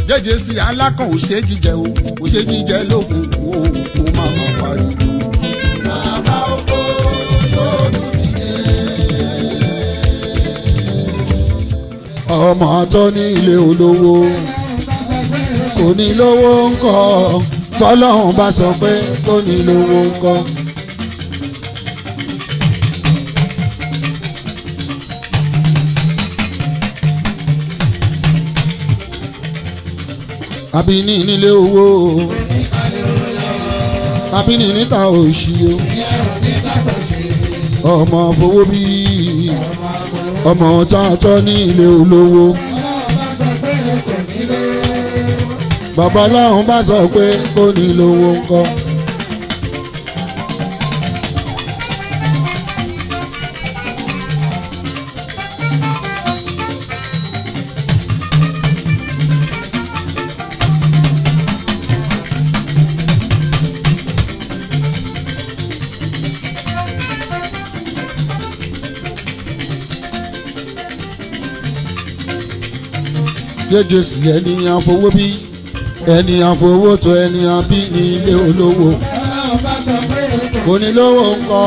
jẹ́jẹ́ sí alákàn ò ṣe jíjẹ o ò ṣe jíjẹ lókun o kò má má pariwo. bàbá oko sóòtú ti dé. ọmọ àtọ́ ní ilé olówó kò ní lówó ńkọ́ bọ́lọ́hún bá sọ pé kò ní lówó ńkọ́. àbíní nílé owó àbíní níta òṣì o ọmọ fowó bí ọmọ tààtọ́ ní ilé olówó bàbá ọlọ́run bá sọ pé kò ní lówó ńkọ́. jẹ́jẹ́ sí ènìyàn fowó bí ènìyàn fowó tó ènìyàn bí ní ilé olówó kò ní lówó ńkọ́.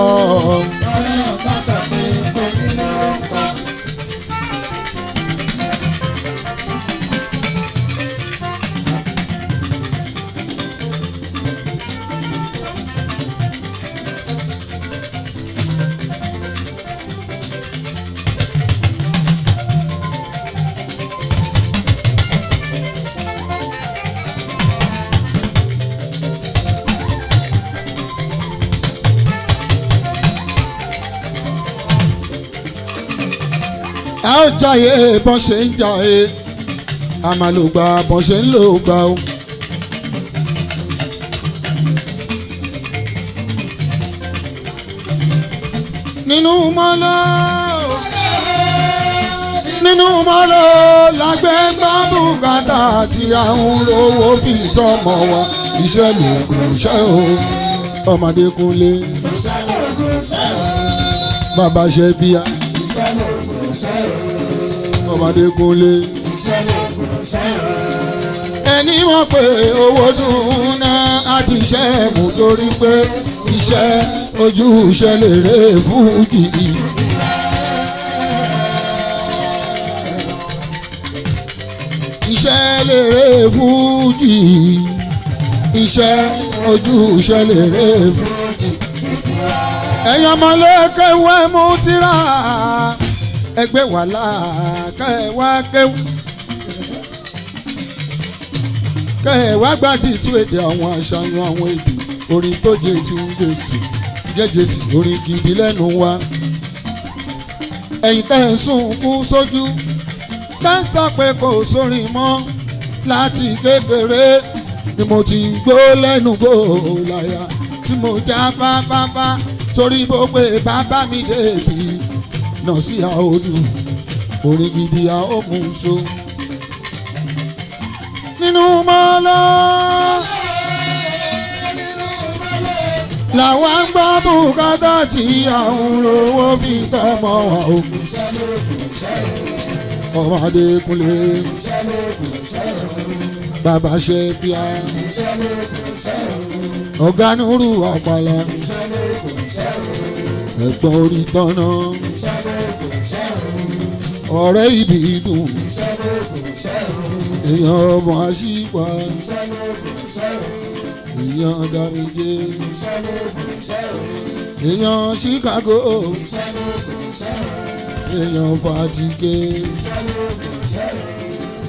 a ó jayé bọ́n ṣe ń jayé a máa lò gbà bọ́n ṣe ń lò gbà o. nínú mọ́lọ́ lágbẹ́ gbá bùkátà tí a ń rówó fi tọmọ wa iṣẹ́ lòògùn iṣẹ́ o ọmọdé kúnlé bàbá ṣe bíyà ọmọdé kúnlé ẹni mọ̀ pé owó dùn náà á di iṣẹ́ mú torí pé iṣẹ́ ojú iṣẹ́ lè rè fújì. iṣẹ́ lè rè fújì iṣẹ́ ojú iṣẹ́ lè rè fújì. ẹ̀yin ọmọlẹ́kẹ̀ wẹ́ mú tírà ẹgbẹ́ wàhálà kẹwà kéwù kẹwà gbàdí tú èdè àwọn àṣàyàn àwọn èdè orin tó jẹ ti ń gbèsè jẹjẹ sí orin gidi lẹ́nu wa. ẹ̀yin tẹ́ ń sunkún sójú tẹ́ ń sọ pé kò sórin mọ́ láti kékeré ni mo ti gbó lẹ́nu gbòòláyà tí mo já bábábá torí bó pé bàbá mi débi náà sí àódù orin gidi àómùsọ. nínú mọ́lọ́ làwọn ń gbọ́ bùkátà tí àwọn rówó fi tọmọ wa o. ọmọdé kúnlé bàbá ṣe bíà ọ̀gá nùrù ọ̀pàlà ẹ̀gbọ́n orí tọ́nà ọ̀rẹ́ ibi dùn èèyàn ọmọ àṣìpá èèyàn dàmíjé èèyàn Chicago èèyàn Fatike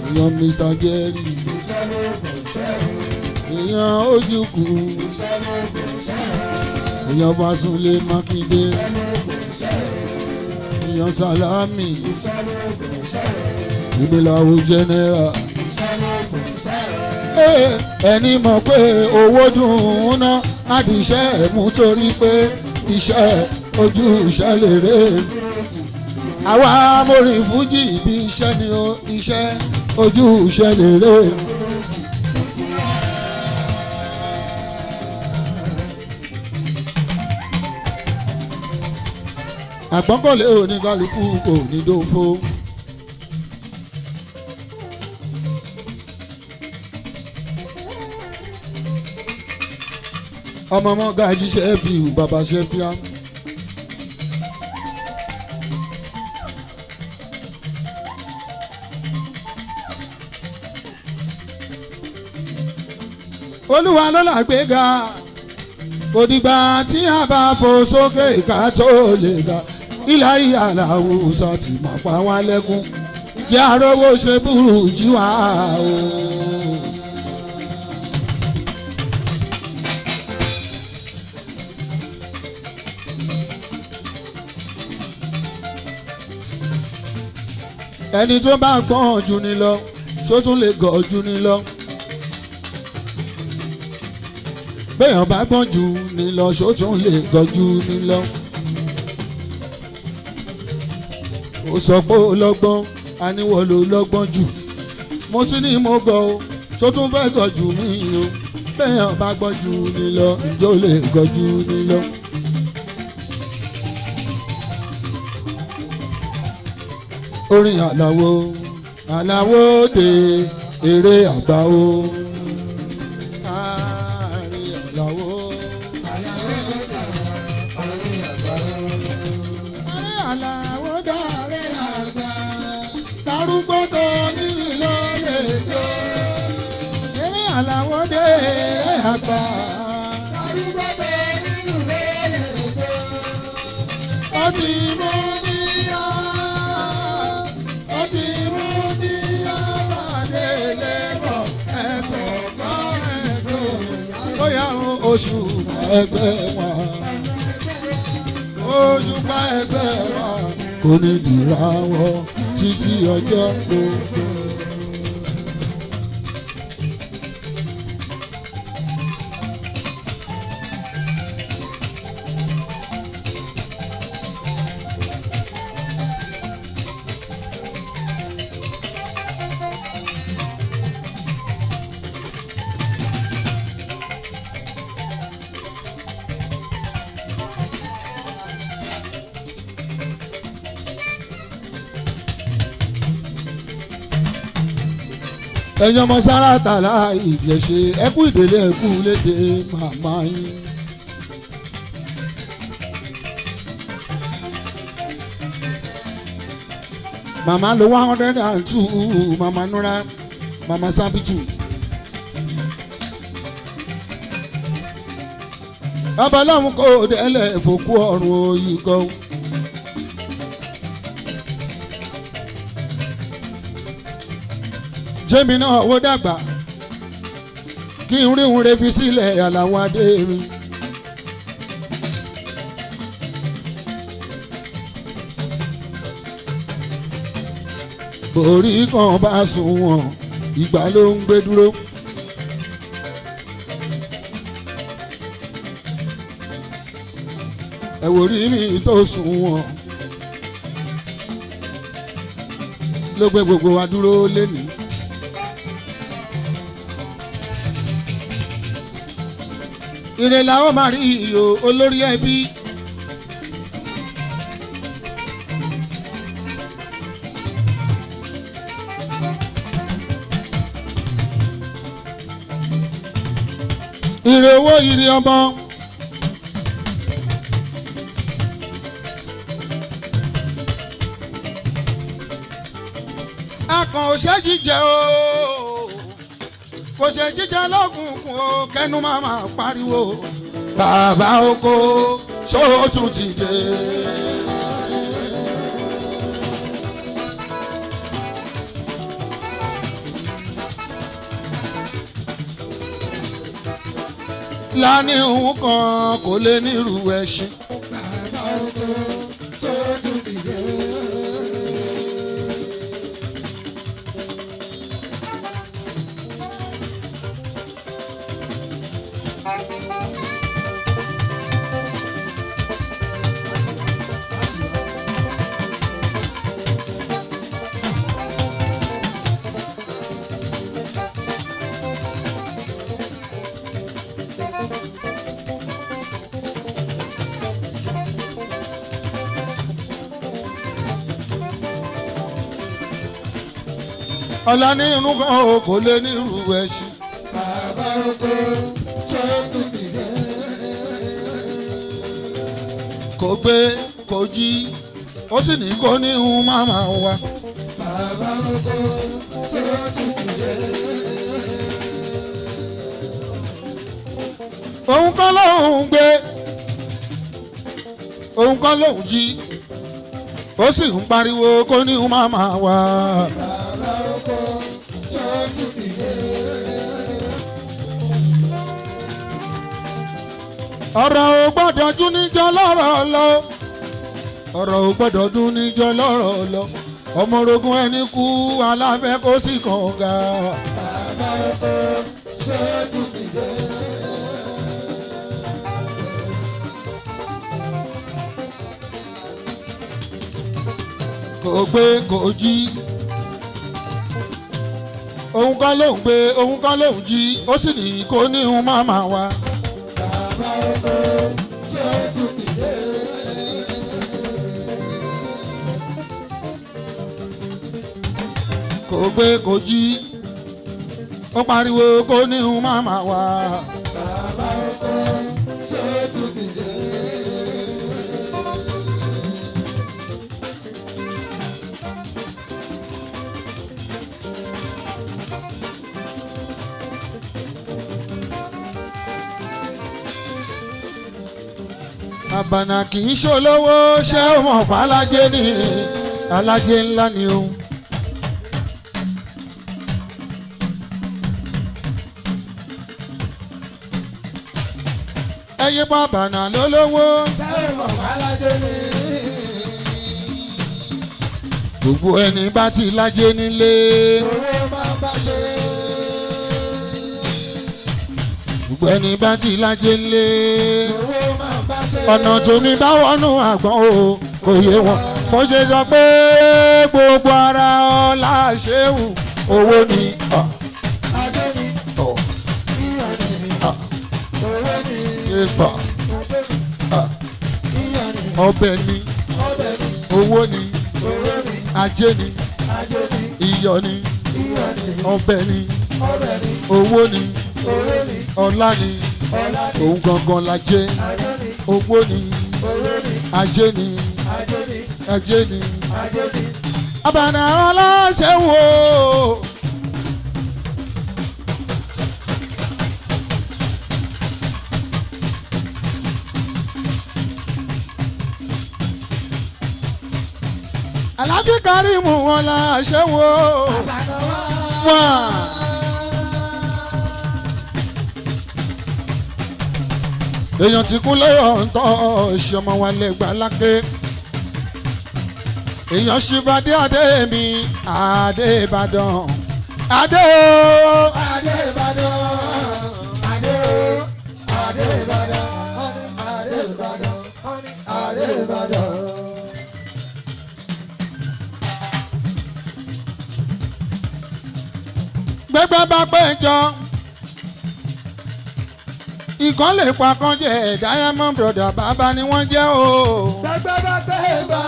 èèyàn Mr. Jerry èèyàn Ojukwu èèyàn Fasunlé Mákindé èèyàn Salami ìgbéláwo general. ẹni mọ̀ pé owó dùn ún ná àdìṣẹ́ mú torí pé iṣẹ́ ojú iṣẹ́ lè rè. àwa amórin fújì bí iṣẹ́ ni ó iṣẹ́ ojú iṣẹ́ lè rè. àgbọ́kànlé oníkálukú kò ní dófo. ọmọ ọmọ Gaji Ṣẹ́fì bàbá Ṣẹ́fìá. Olúwa ló làgbéga kò dìgbà tí a bá fò sókè ká tó lè ga ilà ìyàlà òòsà tí mà pa wá lẹ́kún jẹ́ àrówó ṣe burú jí wá o. ẹni tó bá gbọ́n jù ni lọ ṣó tún lè gọ̀ jù ni lọ. béèyàn bá gbọ́n jù ni lọ ṣó tún lè gọ̀ jù ni lọ. ó sọ pé ó lọ́gbọ́n aníwọ̀ ló lọ́gbọ́n jù mo tún ní mo gọ̀ o ṣó tún fẹ́ gọ̀ jù mí o. béèyàn bá gbọ́n jù ni lọ ǹjẹ́ ó lè gọ̀ jù ni lọ. orin Àlàó Àlàó dé eré àgbà o. Àárín Àlàó Àlàó dé eré àgbà darúgbó tó nílùú ló lè jó. Eré Àlàó dé eré àgbà darúgbó tó nílùú ló lè jó. Ó ti mú níyà. Oṣù ẹgbẹ́ wa oṣù pa ẹgbẹ́ wa kò ní dìrà wọ títí ọjọ́ gbogbo. ẹ̀yin ọmọ Sàràtà Ìjẹ̀ṣe ẹkú ìdílé ẹkú lédè màmá yín. màmá lo 102 màmá Nura màmá Sábìtù. bàbá lọ́hùn kò délẹ̀ fòkú ọ̀run òyìn kan. jẹ́mi náà wó dàgbà kí n rí òun refi sílẹ̀ Àlàó adé mi. borí kan bá sùn wọ̀n ìgbà ló ń gbé dúró. ẹ̀wò rí mi tó sùn wọ̀n ló gbé gbogbo wa dúró lénìí. ire la ó máa rí iyo olórí ẹbí. ire owó ire ọmọ. akàn ò ṣe jíjẹ o kò ṣe jíjẹ lọ́gùnkùn o kẹnu máa máa pariwo bàbá oko ṣóòtún ti dé. lání òun kan kò lè nírú ẹṣin. bàbá oko ṣóòtún ti dé. ọ̀la ní inú kan ò kò lè ní irú ẹṣin. bàbá oko ṣóòtún ti dé. gbé kò jí ó sì ní kó ní hun máma wa. bàbá oko tó tutù dé. òun kọ́ lóun gbé òun kọ́ lóun jí ó sì ń pariwo kó ní hun máma wa. bàbá oko tó tutù dé. ọ̀rọ̀ ò gbọ́dọ̀ dún níjọ́ lọ́rọ̀ lọ ọ̀rọ̀ ò gbọ́dọ̀ dún níjọ́ lọ́rọ̀ lọ ọmọ orogun ẹni kú aláfẹ́ kó sì kànga. bàbá oko tó tutù dé. kò gbé kò jí òun kọ́ lóun gbé òun kọ́ lóun jí ó sì ní kó ní hun máma wa. bàbá oko tó tutù dé. kò gbé kò jí ó pariwo kó ní hun máma wa. bàbá oko tó tutù dé. àbànà kì í ṣolówó ṣé ó mọ̀ pa alájẹ ní alájẹ ńlá ni o. ẹyẹ bá àbànà lólówó sáré mọ̀ bàlájé ni. gbogbo ẹni bá ti lájẹ nílé owó máa bá ṣe. gbogbo ẹni bá ti lájẹ nílé owó máa bá ṣe. ọ̀nà tómi bá wọnú àgbọ̀n o kò yé wọn mo ṣe sọ pé gbogbo ara ọlá ṣéwù owó ni. adé ni ìyá ni owó ni Ẹ̀pà adé ni ìyá ni ọbẹ̀ ni ọbẹ̀ ni owó ni owó ni ajé ni ajé ni iyọ̀ ni ìyá ni ọbẹ̀ ni ọbẹ̀ ni owó ni owó ni ọlá ni ọlá ni òun gangan la jẹ́ adé ni owó ni owó ni ajé ni ajé ni ajé ni ajé ni. àbànà ọlọ́ṣẹ́ wo. Alhaji Karimu wọn la ṣe wo àbànà wá. wá. èèyàn ti kún lẹ́yọ̀ ń tọ́ ṣọmọ wa lẹ́gbàá lákè. èèyàn ṣìbàdí adé mi adé Ìbàdàn adé o. adé Ìbàdàn adé o adé Ìbàdàn adé Ìbàdàn adé Ìbàdàn. gbẹgbẹ bá péjọ ìkan lè pa kan jẹ Diamond Brother bàbá ni wọ́n jẹ́ o. gbẹgbẹ bá gbé bá.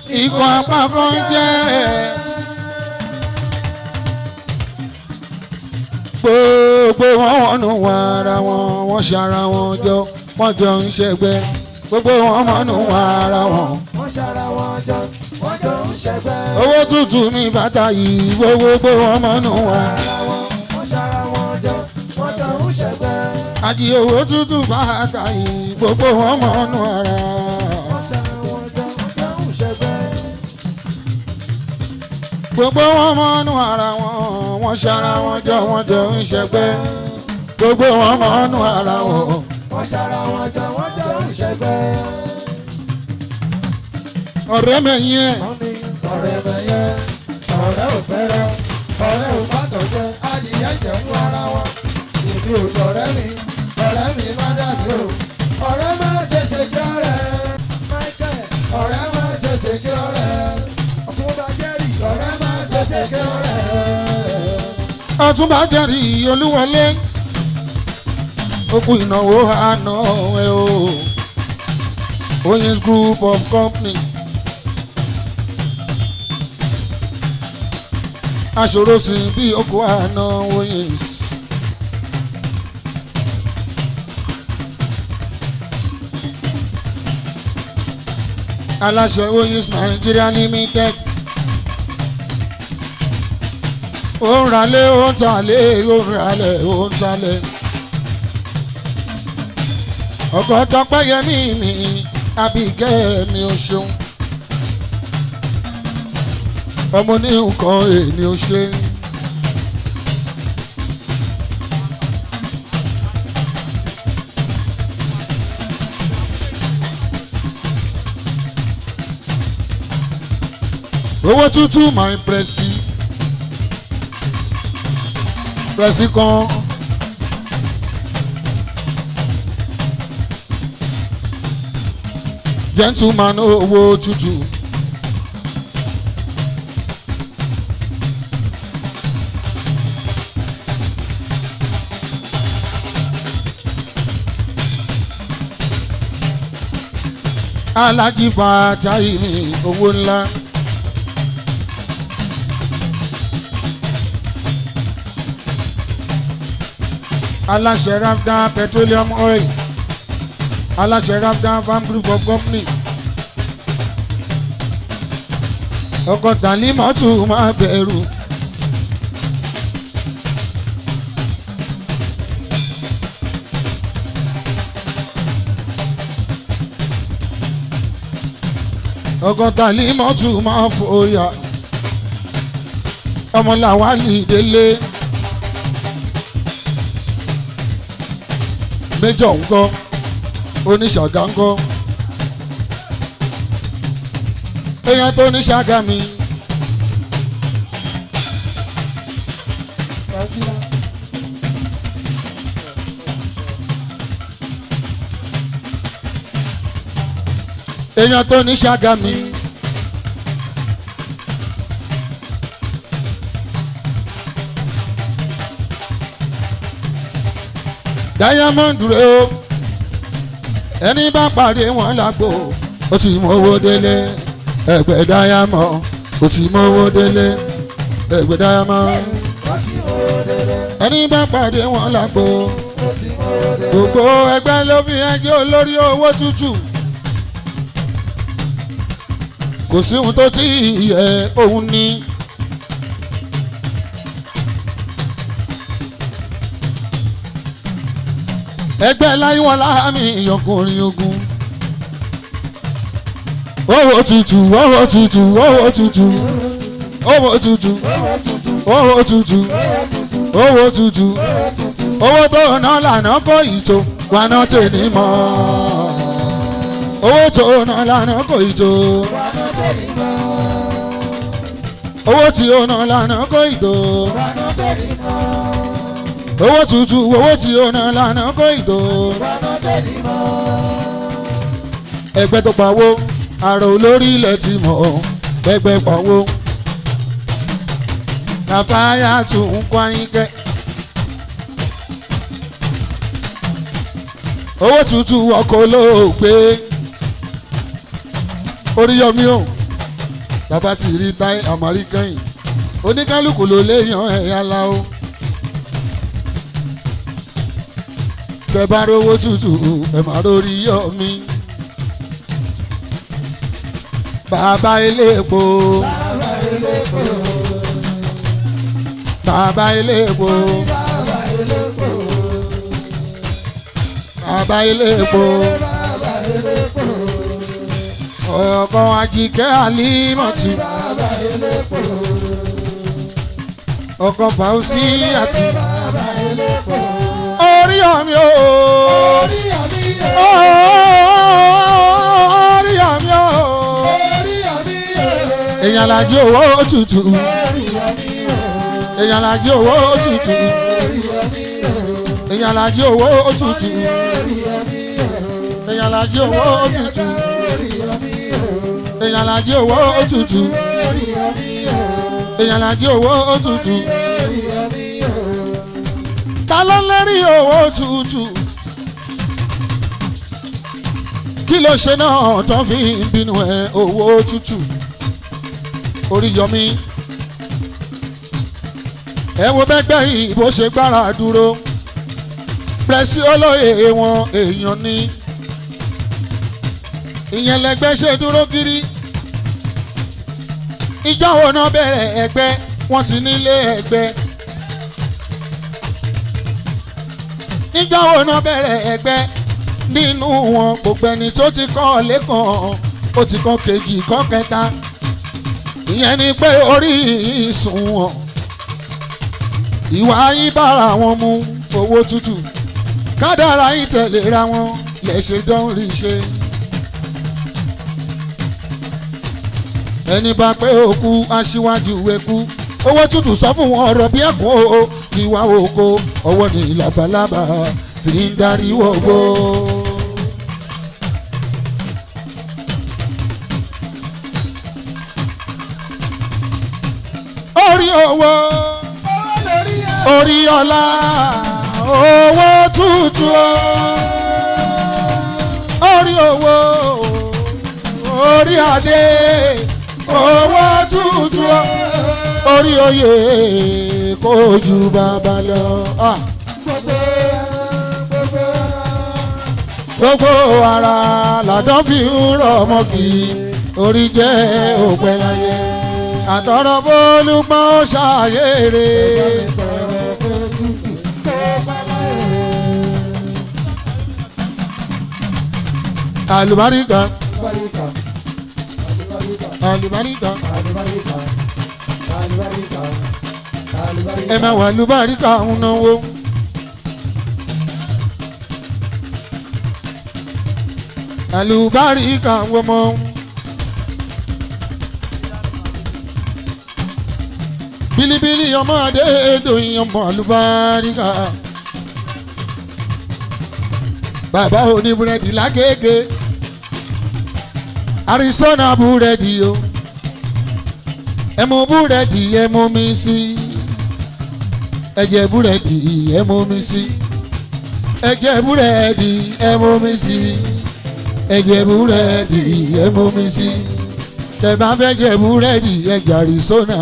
ìkan apá kan jẹ́ gbogbo wọn wọnú wọn ara wọn wọ́n ṣara wọn jọ wọ́n jọ ń ṣẹgbẹ́ gbogbo wọn wọnú wọn ara wọn. wọ́n ṣara wọn jọ wọ́n jọ ń ṣẹgbẹ́. owó tútù ní bàtà yìí gbogbo wọn wọnú wọn. wọ́n ṣara wọn jọ wọ́n jọ ń ṣẹgbẹ́. àjì owó tútù bàtà yìí gbogbo wọn wọnú ara. wọ́n ṣara wọn jọ wọ́n jọ ń ṣẹgbẹ́. gbogbo wọn wọnú ara wọn wọ́n ṣara wọn jọ wọ́n jọ ń ṣẹgbẹ́ gbogbo wọn wọnú ara wọn. wọ́n ṣara wọn jọ wọ́n jọ ń ṣẹgbẹ́. ọ̀rẹ́ mẹ́yìn ẹ̀ wọ́n ní ọ̀rẹ́ mẹ́yẹ ọ̀rẹ́ ò fẹ́rẹ́ ọ̀rẹ́ ò fàtọ̀ jẹ adìyẹ jẹ fún ara wọn. èmi ò dọ̀rẹ́ mi má dàbí o. ọ̀rẹ́ má ṣẹ̀ṣẹ̀ kí ọ̀rẹ́ Michael ọ̀rẹ́ má ṣẹ̀ṣẹ̀ kí ọ̀rẹ́ ọ̀túnba Jerry ọ̀rẹ́ má ṣẹ̀ṣẹ̀ kí ọ̀rẹ́. Ọ̀túnba Jerry Olúwọlé okú ìnáwó àná ẹ o Oyins Group of Company aṣòro sí bí okú àná Oyins. aláṣẹ oyin's Nigeria limited. ó ń ralé ó ń talé ó ń ralé ó ń talé. ọkọ̀ tọpẹ́ yẹmí mi Àbíkẹ́ mi ò ṣeun. ọmọ ní nǹkan èèní ò ṣe. owó tútù máa ń pẹ́sì kan. gentleman owó tútù. Alájí Fàtáì ní owó ńlá. aláṣẹ Rafda petroleum oil, aláṣẹ Rafda farm group of company. ọkọ̀ Tàlímọ́tù máa bẹ̀rù. ọkọ̀ Tàlímọ́tù máa fòyà. ọmọ Làwálì Délé. méjọ ńkọ́ oníṣàgá ńkọ́ èèyàn tó níṣàgá mi. èèyàn tó níṣàgá mi. Diamond rẹ o ẹni bá pàdé wọn lágbo ó ti mọ owó délé ẹgbẹ́ Diamond ó ti mọ owó délé ẹgbẹ́ Diamond ẹni bá pàdé wọn lágbo gbogbo ẹgbẹ́ ló fi ẹjọ́ olórí owó tútù kò sí ohun tó ti yẹ òun ní. ẹgbẹ́ Láyíwọlá mi ìyọkùnrin ogun. owó tútù owó tútù owó tútù owó tútù owó tútù owó tútù owó tó ná lànà kó ìtò wàná tèmi mọ́. owó tó ná lànà kó ìtò owó tí ó ná lànà kó ìtò owó tútù owó tí ó ná lànà kó ìtò. ẹgbẹ́ tó pawó àrò olórí ilẹ̀ ti mọ̀ ẹgbẹ́ pawó kàfáyà tún ń kọ́ ayínkẹ́. owó tútù ọkọ̀ olóògbé Oríyọmí o bàbá ti rí táì àmàrí kẹ́yìn oníkálukú ló léèyàn ẹ̀yà la o. tẹ bá rówó tútù ẹ má rórí yọ mí. bàbá eléèpo bàbá eléèpo bàbá eléèpo ọkọ Àjíkẹ́ Àlímọ̀tì ọkọ Fàúsí àti Oríyọmí o Oríyọmí o èèyàn làjí owó tútù èèyàn làjí owó tútù èèyàn làjí owó tútù èèyàn làjí owó tútù èèyàn làjí owó tútù èèyàn làjí owó tútù. ta ló lérí owó tútù kí ló ṣe náà tó fi ń bínú ẹ owó tútù. Oríyọmí ẹ wo bẹ́gbẹ́ yìí bó ṣe gbára dúró pẹ̀sí olóye wọn èèyàn ní ìyẹn lẹgbẹ́ ṣe dúró kiri. ìjọ wo náà bẹ̀rẹ̀ ẹgbẹ́ wọ́n ti nílé ẹgbẹ́. níjọ́ wo náà bẹ̀rẹ̀ ẹgbẹ́ nínú wọn gbogbo ẹni tó ti kọ́ lẹ́kàn ó ti kọ́ kejì kọ́ kẹta. ìyẹn ni pé orí ìsùn wọn ìwà yín bára wọn mu owó tútù kádàrá yín tẹ̀léra wọn lẹ́sẹ̀ dán rí ṣe. ẹni bá pé òkú aṣíwájú ẹkú owó tútù sọ fún wọn ọ̀rọ̀ bí ẹ̀kún o ìwà oko ọwọ́ ní labalábá fi ń darí wọ̀gbọ́. orí owó orí ọlá owó tútù orí owó orí adé owó tútù orí oyè kò ju bàbá lọ. gbogbo ara làdán fi ń rọ̀ ọmọ kì í orí jẹ́ òpẹ́ láyé àtọ̀rọ̀ fólúgbọ́n ó ṣàyèrè. àlùbáríkà àlùbáríkà ẹ máa wà àlùbáríkà ń náwó. àlùbáríkà ń wọ́mọ. bílíbílí ọmọ Adédoyin ọmọ àlùbáríkà. bàbá oníbúrẹ́dì lágége Arizona búrẹ́dì o ẹ mú búrẹ́dì ẹ mú mi sí ẹ jẹ búrẹ́dì ẹ mú mi sí ẹ jẹ búrẹ́dì ẹ mú mi sí ẹ jẹ búrẹ́dì ẹ mú mi sí tẹ bá fẹ́ jẹ búrẹ́dì ẹ jẹ Arizona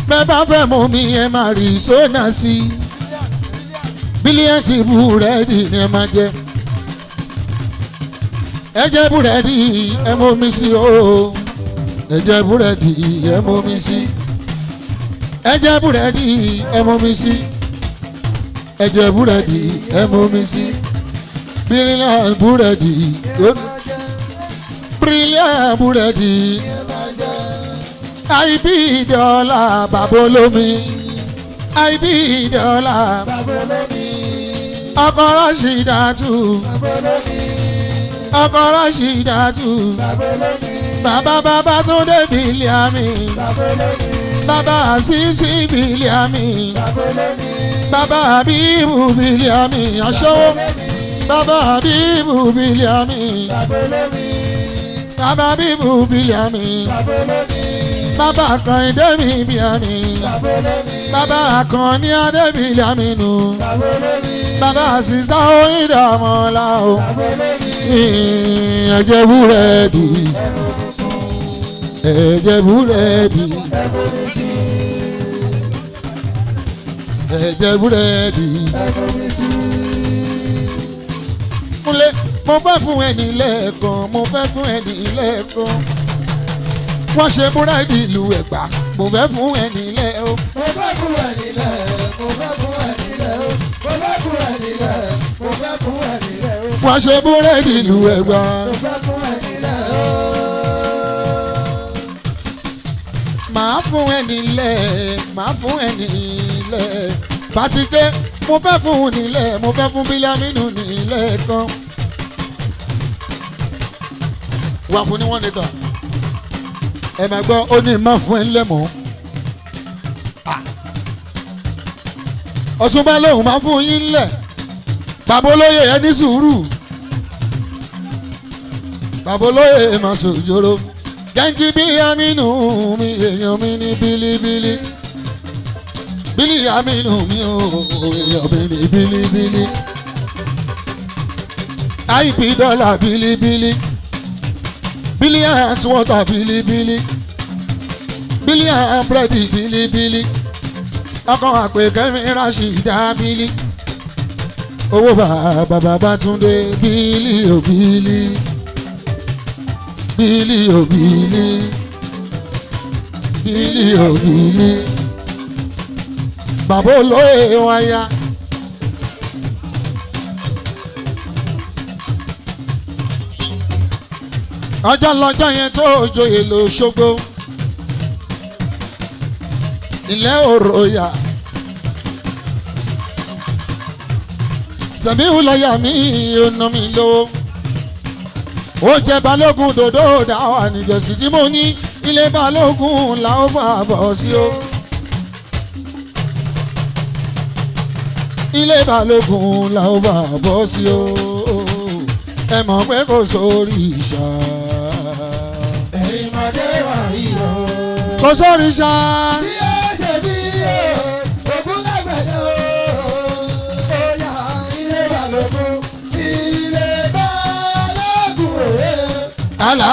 bẹ́ẹ̀ bá fẹ́ mú mi ẹ má Arizona sí bílíọ̀tì búrẹ́dì ni ẹ máa jẹ ẹ jẹ búrẹ́dì ẹ mú mi sí o ẹ jẹ búrẹ́dì ẹ mú mi sí ẹ jẹ búrẹ́dì ẹ mú mi sí ẹ jẹ búrẹ́dì ẹ mú mi sí bílíọ̀tì búrẹ́dì bílíọ̀tì búrẹ́dì àìbí dọ́là babolómi àìbí dọ́là babolómi ọkọ Rashidatu babolómi ọkọ Rashidatu babolómi bàbá Túndé Bílíàmì babolómi bàbá Àṣìṣì Bílíàmì babolómi bàbá Habibu Bílíàmì aṣọ́wó bàbá Habibu Bílíàmì babolómi bàbá Habibu Bílíàmì babolómi bàbá Àkàndé mi Bílíàmì bàbá Àkànní Adé Bílíàmì nù bàbá Àṣìṣà Oyíndàmọ́lá o ẹ jẹ búrẹ́dì ẹ jẹ búrẹ́dì ẹ jẹ búrẹ́dì. Kúnlé mo fẹ́ fún ẹni lẹ́ẹ̀kan mo fẹ́ fún ẹni lẹ́ẹ̀kan wọ́n ṣe búrẹ́dì ìlú Ẹ̀gbá mo fẹ́ fún ẹni lẹ́ o. mo fẹ́ fún ẹni lẹ́ mo fẹ́ fún ẹni lẹ́ o mo fẹ́ fún ẹni lẹ́ mo fẹ́ fún ẹni lẹ́ o. wọ́n ṣe búrẹ́dì ìlú Ẹ̀gbá. mo fẹ́ fún ẹni lẹ́ o. màá fún ẹni lẹ́ màá fún ẹni lẹ́ Fàtíkẹ́ mo fẹ́ fún nílẹ̀ mo fẹ́ fún Bílíàmínú nílẹ̀ kan wà fún ní wọ́n nìkan ẹ máa gbọ́ ó ní má fún ẹ lẹ́mọ̀ Ọ̀ṣunbá lòun máa fún yín lẹ̀ bàbá olóyè ẹ ní sùúrù bàbá olóyè máa sòjòrò jẹ́ńkì Bílíàmínú mi èèyàn mi ní bílíbílí Bílíàmínú mi ò èèyàn mi ní bílíbílí àìpì dọ́là bílíbílí Bílíọ̀nù water bílíbílí Bílíọ̀nù búrẹ́dì bílíbílí ọkọ̀ àpè Kẹ́mi Rashida bílí owó bàbá Túndé bílí ò bílí bílí o bílí bílí o bílí bàbá olóyè wáyà. ọjọ́ lọ́jọ́ yẹn tó joyè l'Óṣogbo ilẹ̀ òròyà Sẹ̀míù lọ́yà mi ò ná mi lówó ó jẹ́ balógun dòdò dáwà níjọ́sí tí mo ní ilé balógun là ó fà bọ̀ sí o ilé balógun là ó fà bọ̀ sí o ẹ mọ̀ pé kò sórí ìṣá. ẹ̀yin mọ̀dé wọ̀nyí o. kò sórí ìṣá. tí ó ṣe bí ogún lágbẹ̀dẹ o. ó yá ilé balógun ilé balógun òwe. àlá.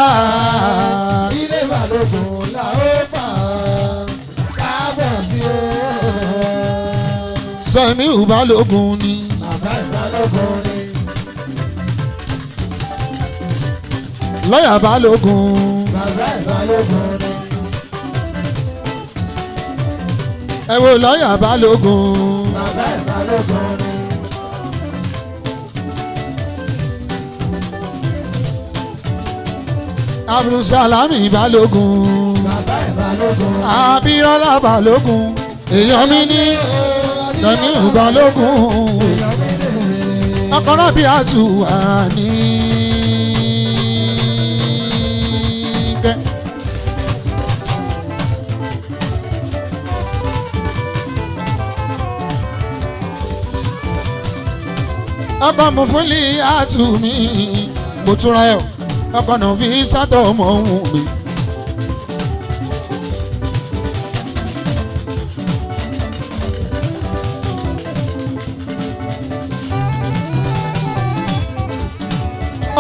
ilé balógun là ó fà kábọ̀ sí o. Sẹ̀míù balógun ni. bàbá ìbalógun ni. lọ́yà balógun. bàbá ìbalógun ni. ẹ wo lọ́yà balógun. bàbá ìbalógun ni. Abdulsalami balógun. bàbá ìbalógun. Abíọ́lá balógun. èèyàn mi ní Sẹ̀míù balógun. ọkọ̀rọ̀ bíi àtúwà ní. ọkọ̀ mú fúnlé àtúmí mo túnra ẹ̀ ọkọ̀ náà fi sátọ̀ ọmọ òun mi.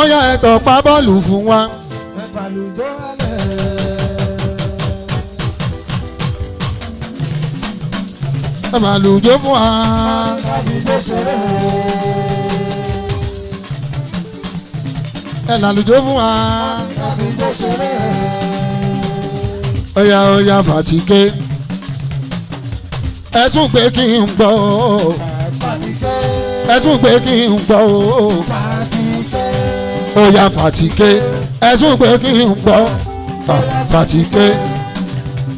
ó yá ẹ̀tọ́ pa bọ́ọ̀lù fún wa. ẹ̀fà lùjọ́ alẹ́. ẹ máa lùjó fún wa. àbíjọ́ ṣeré. ẹ là lùjó fún wa. àbíjọ́ ṣeré. ó yá fàtíké ẹ tún pé kí n gbọ́ fàtíké. ẹ tún pé kí n gbọ́ fàtíké. ó yá fàtíké ẹ tún pé kí n gbọ́ fàtíké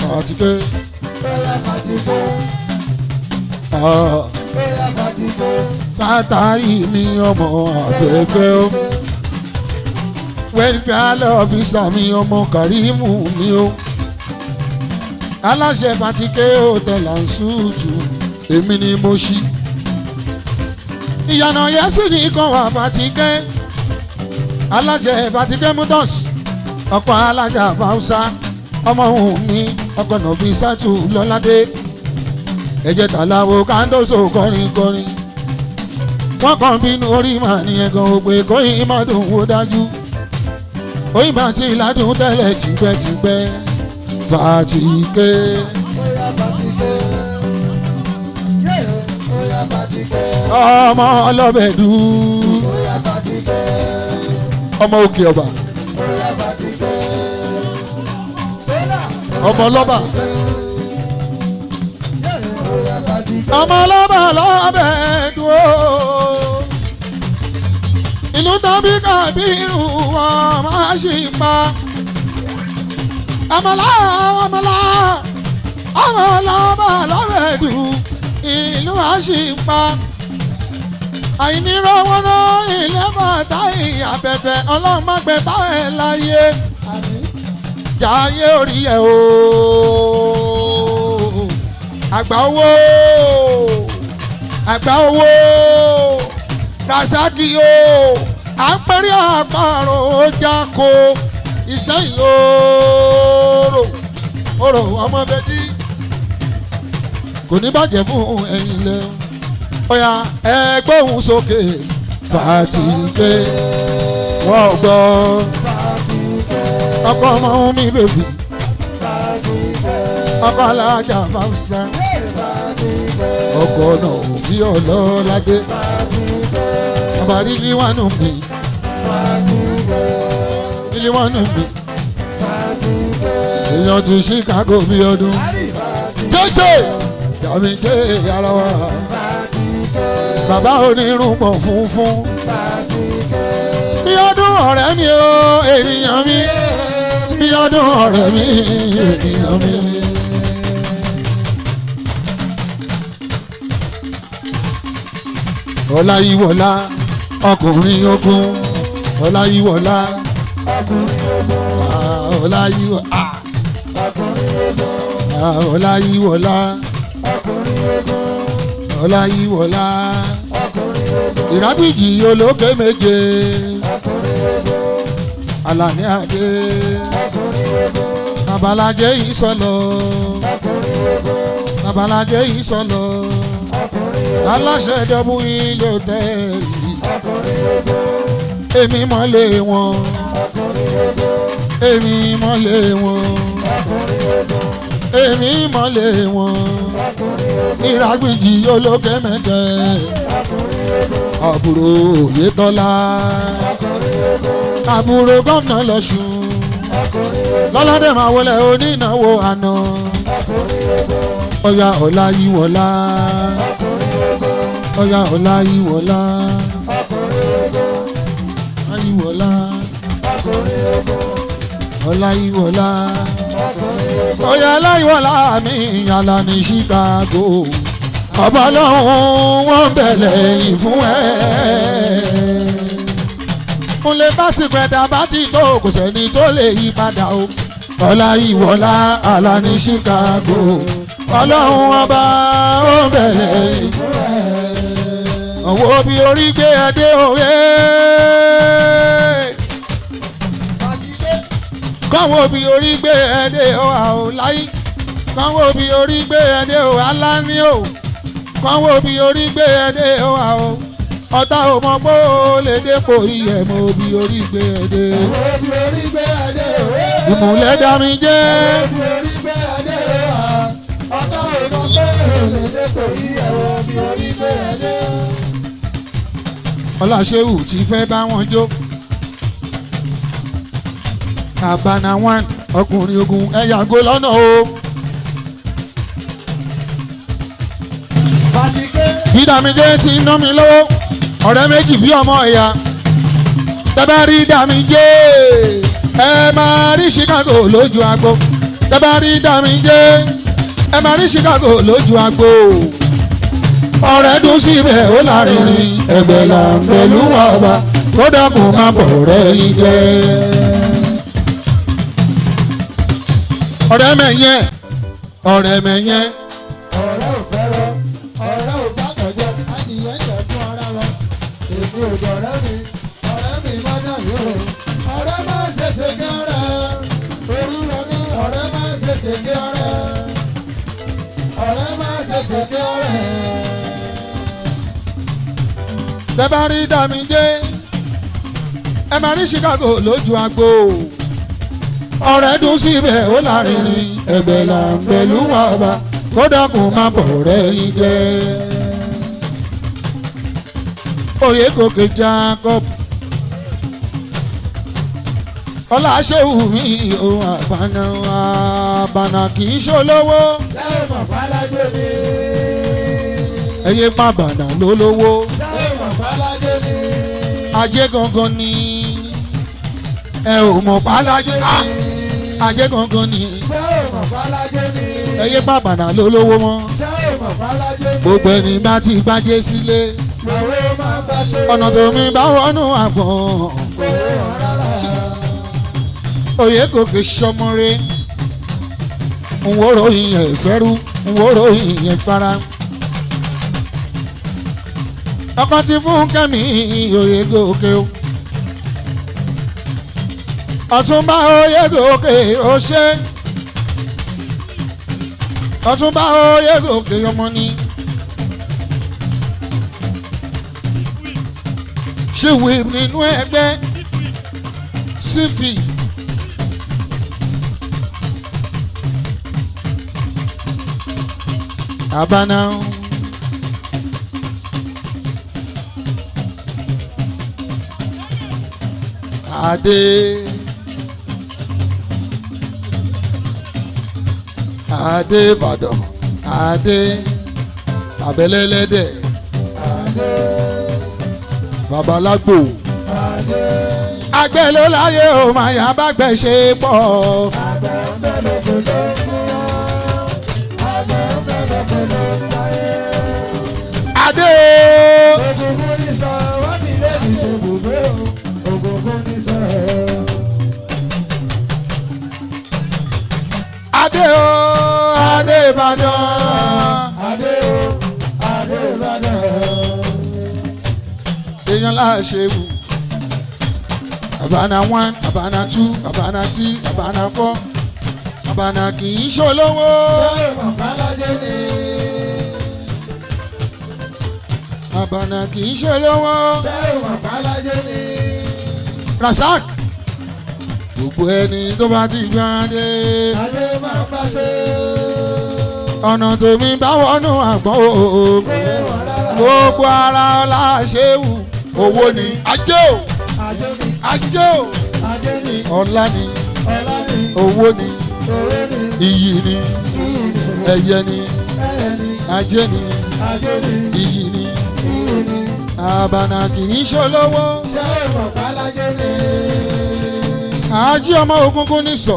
fàtíké bóyá fàtíké. bóyá fàtíké. Fàtáyì mi ọmọ àbẹ̀fẹ́ o welfare officer mi ọmọ Kàrímù mi o aláṣẹ Fàtíké hotel and suites èmi ni mo ṣí ìyànà yẹsì ní kan wà Fàtíké aláṣẹ Fàtíké motors ọkọ alájà Fáúsá ọmọ òun mi ọkọ nàbí sátú lọ́ládé ẹ̀jẹ̀ tàláwo kándóso kọrin kọrin wọ́n kàn bínú orí màá nìyẹn gan òpè kóyìn má dùn wó dájú òyìnbá tí ládùn tẹ́lẹ̀ tipẹ́tipẹ́ Fàtíké. bóyá fàtíké. bóyá fàtíké. ọmọ ọlọ́bẹ̀ dú bóyá fàtíké. ọmọ òkè ọba bóyá fàtíké. sólà. ọmọ ọlọ́ba bóyá fàtíké. ọmọ ọlọ́ba ọlọ́bẹ̀ dú o ìlú tàbí Kábírù ọmọ àṣìpá ọmọlá ọmọ ọlọ́ba ọlọ́bẹ̀ dú ìlú àṣìpá àìníròwọ́ náà ilé bàtà ìyàbẹ̀bẹ̀ ọlọ́mọgbẹ́ báyẹ̀ láyé jáyé orí ẹ̀ o àgbà owó Rasaki o à ń pẹ́rí àparò jáko Ìsẹ́yìn orò ọmọbẹ́dí kò ní bàjẹ́ fún ẹ̀yin lẹ́wọ̀n. Ọya ẹgbẹ́ òun sókè Fàtíké wọ́n gbọ́ fàtíké. ọkọ ọmọ mi bèbí fàtíké. ọkọ alájà Fáúsá fàtíké. ọkọ náà òfin ọlọ́ládé fàtíké. ọba rílí wánú mi fàtíké. rílí wánú mi èèyàn ti Chicago bí ọdún jẹ́jẹ́ yàmi jẹ́ ara wa bàbá onírùngbọ̀n funfun bí ọdún ọ̀rẹ́ mi o ènìyàn mi bí ọdún ọ̀rẹ́ mi ènìyàn mi. Ọláyíwọlá ọkùnrin ogun Ọláyíwọlá ọkùnrin ogun Ọláyíwọlá Ọláyíwọlá Ọláyíwọlá Ìrágbìjí olókè méje Àlàní Adé Babalájé ìsọlọ Babalájé ìsọlọ aláṣẹ dọ́bù ilé tẹ́lì èmi mọ́lẹ̀ wọn èmi mọ́lẹ̀ wọn èmi mọ́lẹ̀ wọn Ìrágbìjí olókè méje àbúrò Oyètọ́lá àbúrò gómìnà lọ́ṣùn lọ́ládé máa wọlé onínáwó àná Ọya Ọláyíwọlá Ọya Ọláyíwọlá Ọláyíwọlá Ọláyíwọlá Ọya Ọláyíwọlá mi yàrá ní Chicago ọba lọ́hùn wọ́n bẹ̀lẹ̀ yìí fún ẹ. mo lè bá sì pẹ̀dà bá ti tó kò sẹ́ni tó lè yí padà o. Ọláyíwọlá àlà ní Chicago ọlọ́run ọba ó bẹ̀lẹ̀ yìí fún ẹ. ọ̀wọ́ bí orí gbé ẹdẹ òwe. kọ́wọ́ bí orí gbé ẹdẹ òwà ò láyé. kọ́wọ́ bí orí gbé ẹdẹ òwà aláni o. kọ́wọ́ bí orí gbé ẹdẹ òwà o. ọ̀tá ò mọ̀ pé ó lè dépò iyẹ̀ mọ́ bí orí gbé ẹdẹ. kọ́wọ́ bí orí gbé ẹdẹ òwe. ìmùlẹ̀ dá mi jẹ́. kọ́wọ́ bí orí gbé ẹdẹ òwà. ọ̀tá ò mọ̀ pé ó lè dépò iyẹ̀ mọ́ bí orí gbé ẹdẹ. Ọláṣẹ́wù ti fẹ́ bá wọn jó. Àbànà one ọkùnrin ogun ẹ yàgò lọ́nà o. Bídàmídé ti ná mi lówó ọ̀rẹ́ méjì bí ọmọ ẹ̀yà. Tẹ́bá rí Dàmídé ẹ máa rí Chicago lójú agbo. Tẹ́bá rí Dàmídé ẹ máa rí Chicago lójú agbo. Ọ̀rẹ́ dún síbẹ̀ ó lárinrin ẹgbẹ́ là ń pẹ̀lú ọba kó dákun má bọ̀ rẹ̀ yín jẹ́. ọ̀rẹ́ mẹ́yẹn ọ̀rẹ́ mẹ́yẹn. ọ̀rẹ́ ò fẹ́ràn ọ̀rẹ́ ò bá tọ̀jọ́ adìyẹ ń jẹ́ fún ara wọn. èmi ò jọ̀rẹ́ mi má dàbí o. ọ̀rẹ́ má ṣẹ̀ṣẹ̀ kí ọ̀rẹ́ orí rẹ̀ mi ọ̀rẹ́ má ṣẹ̀ṣẹ̀ kí ọ̀rẹ́ ọ̀rẹ́ má ṣẹ̀ṣẹ̀ kí ọ̀rẹ́. Tẹ́bá rí Dàmídé ẹ máa rí Chicago lójú agbo. ọ̀rẹ́ dún síbẹ̀ ó lárinrin ẹgbẹ́ là ń pẹ̀lú ọba kó dákun má bọ̀ rẹ̀ yín jẹ́. Oyègòkè Jacob Ọláṣẹ́wù mi ò àbànà kì í ṣolówó. láì mọ̀ pálájọ́ ni. ẹyẹ má bànà lólówó. láì mọ̀ pálájọ́ ni. ajé gangan ni ẹ ò mọ̀ pálájọ́ ni. ajé gangan ni láì mọ̀ pálájọ́ ni. ẹyẹ má bànà lólówó mọ́. láì mọ̀ pálájọ́ ni. gbogbo ẹni bá ti gbájé sílé àwọn máa ń bá ṣe. ọ̀nà tó mi bá wọnú àgbọ̀n. kò yẹ wọn rárá. Oyègòkè sọmọre nwóró ìyẹn ìfẹ́rú nwóró ìyẹn para. ọkọ ti fún Kẹ́mi Oyègòkè o. Ọ̀túnba Oyègòkè ó ṣe. Ọ̀túnba Oyègòkè ọmọ ni. ṣìwì nínú ẹgbẹ́ sífì. Àbànà Adé adé ìbàdàn adé abẹ́lẹ́lẹ́dẹ̀ babalágbò àgbẹ̀ ló láyé o máa yá bàgbẹ̀ ṣe pọ̀. àgbẹ̀ ń bẹ lóko ló ń kúrò àgbẹ̀ ń bẹ lóko ló ń táyé. adé ògùnkùn ní sọ wọ́n ti lé ní ṣe bùbé o ògùnkùn ní sọ. adé o adé ìbàdàn adé o adé ìbàdàn. èèyàn láṣẹ wù. Abana 1, Abana 2, Abana 3, Abana 4. Abana kì í ṣolówó. Abana kì í ṣolówó. Rasak gbogbo ẹni tó bá ti gbáde. ọ̀nà tèmi bá wọnú àgbọ̀n o. gbogbo ara ọlá ṣéwù owó ni ajé o. ajé o ọlá ni owó ni iyì ni ẹyẹ ni ajé ni iyì ni Abana kì í ṣolówó. àjí ọmọ Ògúngún ní sọ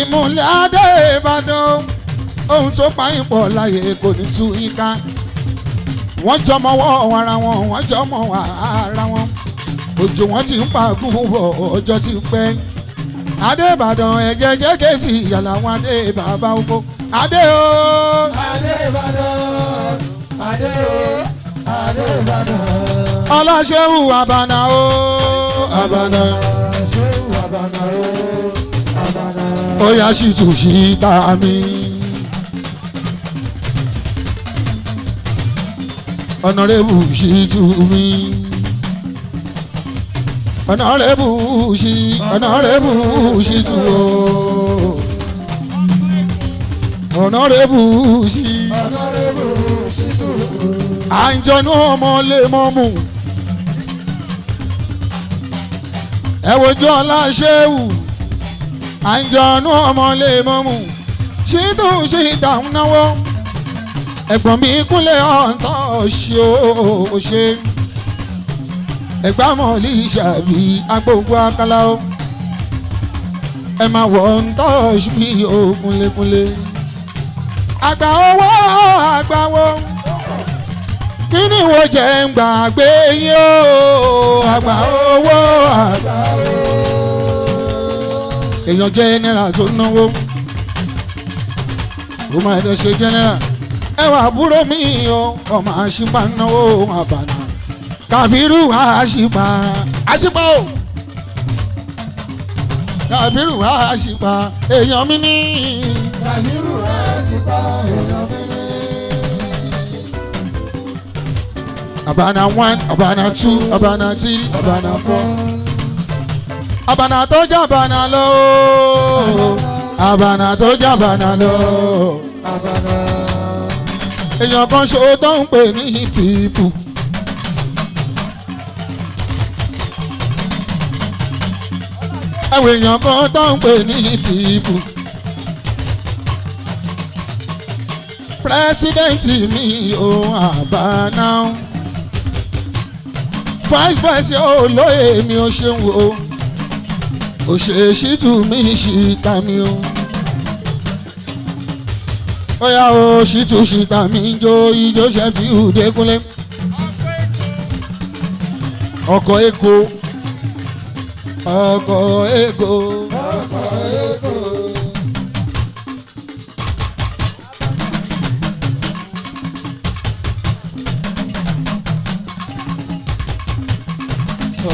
ìmùlẹ̀ adé Ìbàdàn ohun tó pààyàn pọ̀ láyé kò ní tú yíká wọ́n jọmọ wọ́ ara wọn wọ́n jọmọ ara wọn òjò wọn ti ń pàgùn bọ̀ ọjọ́ ti pẹ́ adé Ìbàdàn ẹ̀jẹ̀ jẹ́gẹ́ sí ìyàlá wọn adé bàbá oko adé o. adé Ìbàdàn adé o adé Ìbàdàn. ọlọ́ṣẹ́wù Abana o Abana. ṣéwù Abana o Abana. ó yá sí tù sí tá a mi. ọ̀nàrẹ́bù sí tù mí. ọ̀nàrẹ́bù sí tù o. ọ̀nàrẹ́bù sí. tù o. àǹjọ̀nú ọmọ lè mọ́ mú. ẹ wojú ọlá ṣéwù. àǹjọ̀nú ọmọ lè mọ́ mú. ṣídù sí ìdáhùn náwó. ẹ̀gbọ́n mi kúnlẹ̀ ọ̀ǹtọ̀ ṣe ó ṣe. ẹ̀gbámọ̀ lè ṣàbí agbóngbó akálá o. ẹ máa wọ̀ ọ̀ǹtọ̀ mi ò kúnlẹ̀kúnlẹ̀. àgbà owó àgbà wo. kí ni wo jẹ́ ń gbàgbé yín o. àgbà owó àgbà wo. èèyàn jẹ́nẹ́rà tó náwó. ó máa dẹ̀ ṣe jẹ́nẹ́rà. ẹwà àbúrò mi o ọmọ àṣìpá náwó Abana. Kàbírù àṣìpá àṣìpá o. Kàbírù àṣìpá èèyàn mi ní. Kàbírù àṣìpá èèyàn mi ní. Abana 1, Abana 2, Abana 3, Abana 4. Abana tó jàbànà lọ. Abana tó jàbànà lọ. Abana. èèyàn kan ṣo tó ń pè ní pípù. àwọn èèyàn kan tó ń pè ní pípù. pírẹsidẹ́ǹtì mi ò Abana. vice president olóyè mi ò ṣeun o. òṣèṣì tù mí ṣìtà mi o. Oya o ṣìtú ṣìtà mi jó ijó Ṣẹ́fíù Dékúnlé. ọkọ̀ Èkó ọkọ̀ Èkó.